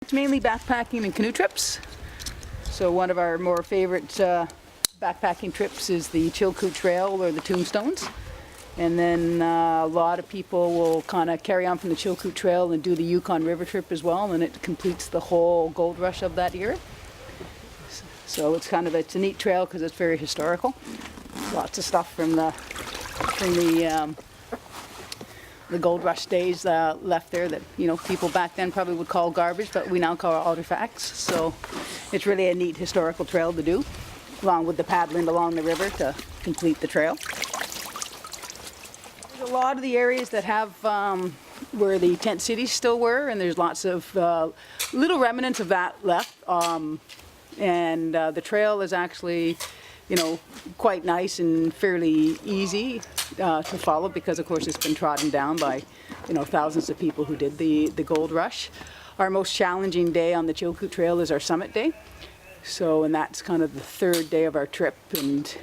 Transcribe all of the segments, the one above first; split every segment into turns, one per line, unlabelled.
It's mainly backpacking and canoe trips. So one of our more favorite backpacking trips is the Chilkoot Trail or the Tombstones. And then a lot of people will kind of carry on from the Chilkoot Trail and do the Yukon River trip as well, and it completes the whole gold rush of that year. So it's a neat trail because it's very historical. Lots of stuff from the gold rush days left there that people back then probably would call garbage, but we now call artifacts. So it's really a neat historical trail to do, along with the paddling along the river to complete the trail. There's a lot of the areas that have where the tent cities still were, and there's lots of little remnants of that left. And the trail is actually, quite nice and fairly easy to follow because, of course, it's been trodden down by, thousands of people who did the gold rush. Our most challenging day on the Chilkoot Trail is our summit day. And that's kind of the third day of our trip, and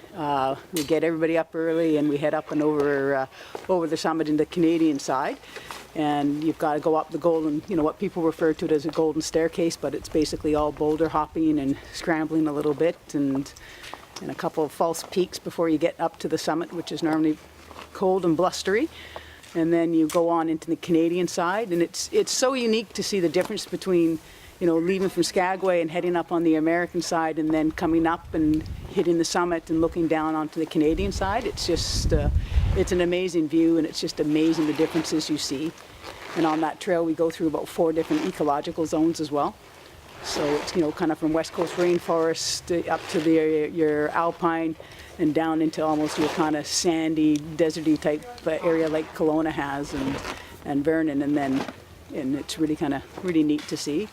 we get everybody up early and we head up and over the summit into the Canadian side. And you've got to go up the golden, what people refer to it as a golden staircase, but it's basically all boulder hopping and scrambling a little bit and a couple of false peaks before you get up to the summit, which is normally cold and blustery. And then you go on into the Canadian side, and it's so unique to see the difference between leaving from Skagway and heading up on the American side and then coming up and hitting the summit and looking down onto the Canadian side. It's just, it's an amazing view, and it's just amazing the differences you see. And on that trail we go through about 4 different ecological zones as well. So it's, kind of from West Coast rainforest up to your alpine and down into almost your kind of sandy, deserty type area like Kelowna has and Vernon, and it's really really neat to see.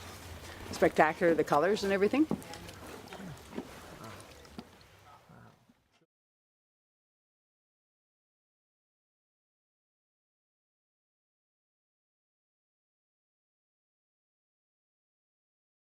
Spectacular, the colors and everything.